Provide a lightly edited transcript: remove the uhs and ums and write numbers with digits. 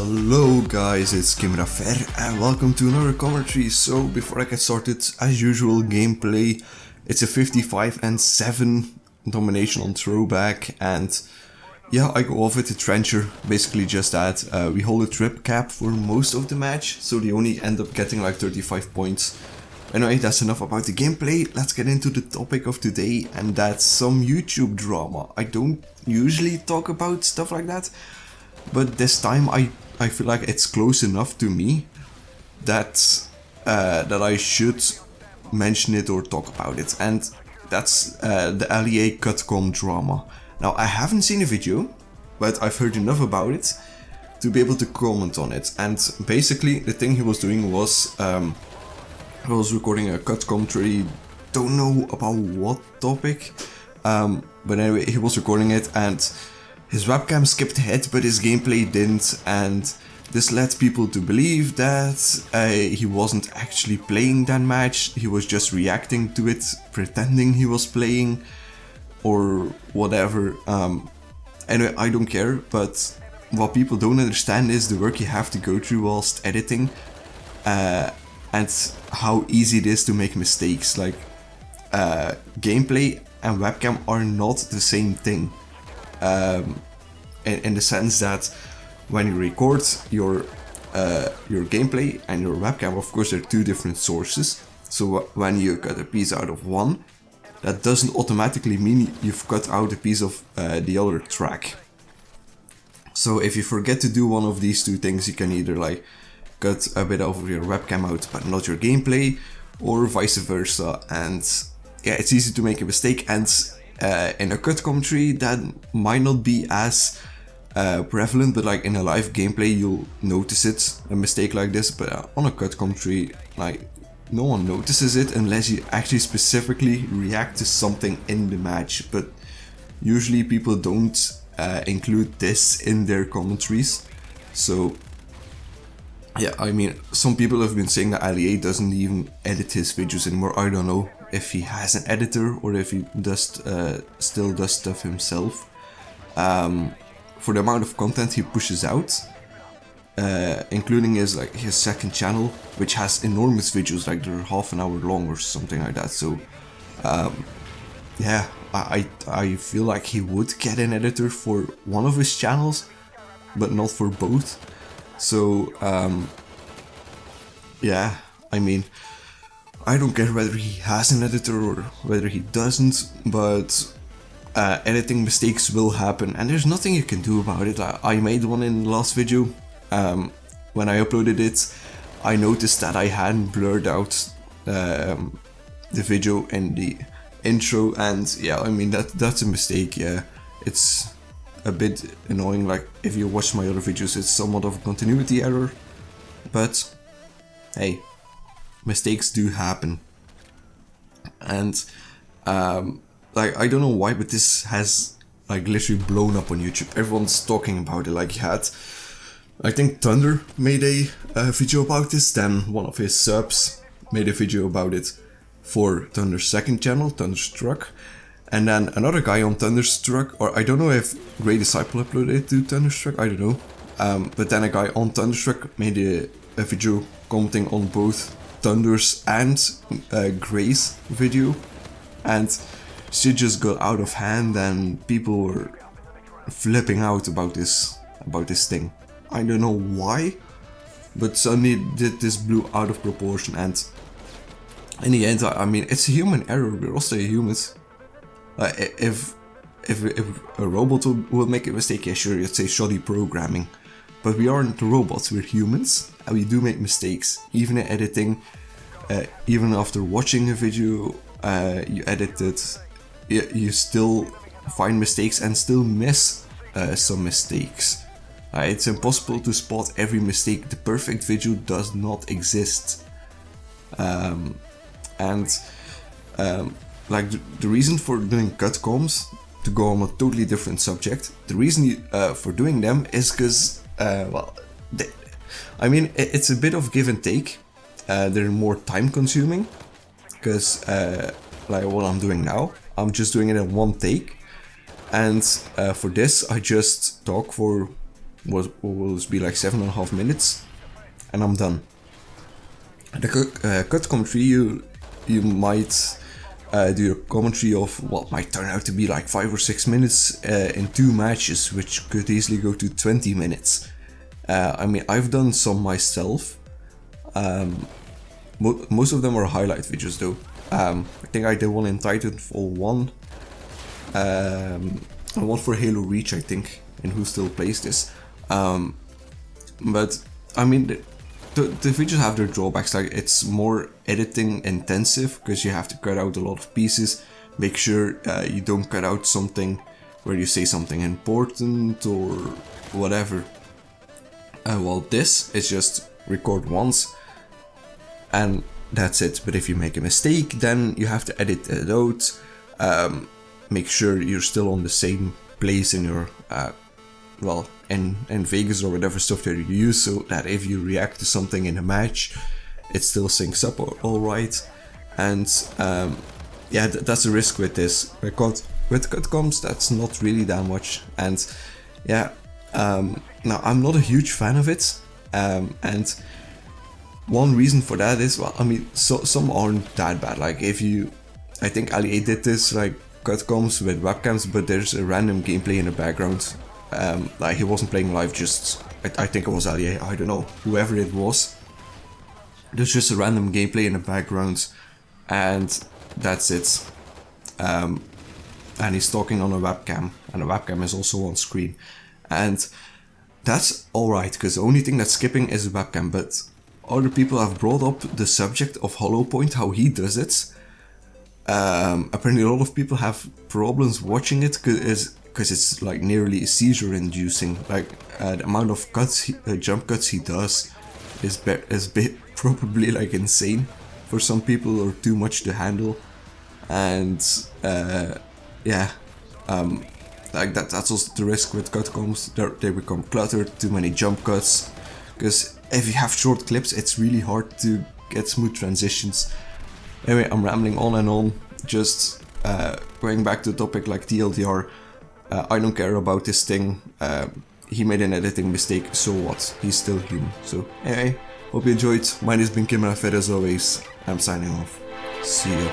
Hello guys, it's Kimirafer and welcome to another commentary. So before I get started, as usual gameplay, it's a 55-7 domination on throwback, and yeah, I go off with the trencher, basically just that. We hold a trip cap for most of the match, so they only end up getting like 35 points. Anyway, that's enough about the gameplay. Let's get into the topic of today, and that's some YouTube drama. I don't usually talk about stuff like that, but this time I feel like it's close enough to me that that I should mention it or talk about it, and that's the AliA's COD drama. Now, I haven't seen a video, but I've heard enough about it to be able to comment on it. And basically, the thing he was doing was I was recording a COD commentary, don't know about what topic, but anyway, he was recording it and his webcam skipped ahead, but his gameplay didn't, and this led people to believe that he wasn't actually playing that match, he was just reacting to it, pretending he was playing, or whatever. Anyway, I don't care, but what people don't understand is the work you have to go through whilst editing, and how easy it is to make mistakes. Like, gameplay and webcam are not the same thing. In the sense that when you record your gameplay and your webcam, of course, they're two different sources. So when you cut a piece out of one, that doesn't automatically mean you've cut out a piece of the other track. So if you forget to do one of these two things, you can either like cut a bit of your webcam out but not your gameplay, or vice versa. And yeah, it's easy to make a mistake, and in a COD commentary that might not be as prevalent, but like in a live gameplay you'll notice it, a mistake like this. But on a COD commentary, like, no one notices it unless you actually specifically react to something in the match. But usually people don't include this in their commentaries. So yeah, I mean, some people have been saying that AliA's doesn't even edit his videos anymore. I don't know if he has an editor or if he does still does stuff himself. For the amount of content he pushes out, including his second channel, which has enormous videos, like they're half an hour long or something like that. So yeah, I feel like he would get an editor for one of his channels, but not for both. So yeah, I mean, I don't care whether he has an editor or whether he doesn't, but editing mistakes will happen, and there's nothing you can do about it. I made one in the last video. When I uploaded it, I noticed that I hadn't blurred out the video in the intro, and yeah, I mean, that's a mistake. Yeah, it's a bit annoying. Like, if you watch my other videos, it's somewhat of a continuity error, but hey, mistakes do happen. And like, I don't know why, but this has like literally blown up on YouTube. Everyone's talking about it. Like, you had, I think Thunder made a video about this, then one of his subs made a video about it for Thunder's second channel, Thunderstruck, and then another guy on Thunderstruck, or I don't know if Grey Disciple uploaded it to Thunderstruck, I don't know, but then a guy on Thunderstruck made a video commenting on both Thunder's and Grey's video, and shit just got out of hand and people were flipping out about this thing. I don't know why, but suddenly this blew out of proportion, and in the end, I mean, it's a human error. We're also humans. If a robot would make a mistake, yeah, sure, you'd say shoddy programming, but we aren't robots. We're humans, and we do make mistakes, even in editing. Even after watching a video you edited, you still find mistakes and still miss some mistakes. It's impossible to spot every mistake. The perfect video does not exist. Like, the reason for doing COD comms, to go on a totally different subject, the reason for doing them is because, well, I mean, it's a bit of give and take. They're more time consuming, because like what I'm doing now, I'm just doing it in one take, and for this I just talk for will be like 7.5 minutes, and I'm done. The cut commentary, you might do a commentary of what might turn out to be like 5 or 6 minutes in 2 matches, which could easily go to 20 minutes. I mean, I've done some myself. Most of them are highlight videos though. I think I did one in Titanfall 1, and one for Halo Reach, I think, and Who Still Plays This. But I mean, the videos have their drawbacks. Like, it's more editing intensive because you have to cut out a lot of pieces. Make sure you don't cut out something where you say something important or whatever. While this is just record once and that's it. But if you make a mistake, then you have to edit it out. Make sure you're still on the same place in your in Vegas or whatever stuff that you use, so that if you react to something in a match, it still syncs up alright. And yeah, that's the risk with this. With cutcoms, that's not really that much. And yeah, now I'm not a huge fan of it, and one reason for that is, well, I mean, some aren't that bad. Like, I think AliA did this, like, cutcoms with webcams, but there's a random gameplay in the background. Like, he wasn't playing live, just, I think it was AliA, I don't know, whoever it was. There's just a random gameplay in the background, and that's it. And he's talking on a webcam, and the webcam is also on screen. And that's alright, because the only thing that's skipping is the webcam, but other people have brought up the subject of Hollow Point, how he does it. Apparently a lot of people have problems watching it because it's like nearly seizure inducing. Like, the amount of cuts, jump cuts he does is probably like insane for some people, or too much to handle. And yeah, like that's also the risk with cutcoms. They become cluttered, too many jump cuts, because if you have short clips, it's really hard to get smooth transitions. Anyway, I'm rambling on and on. Just going back to the topic, like TLDR, I don't care about this thing. He made an editing mistake, so what? He's still human. So anyway, hope you enjoyed. Mine has been Kimirafer as always. I'm signing off. See you.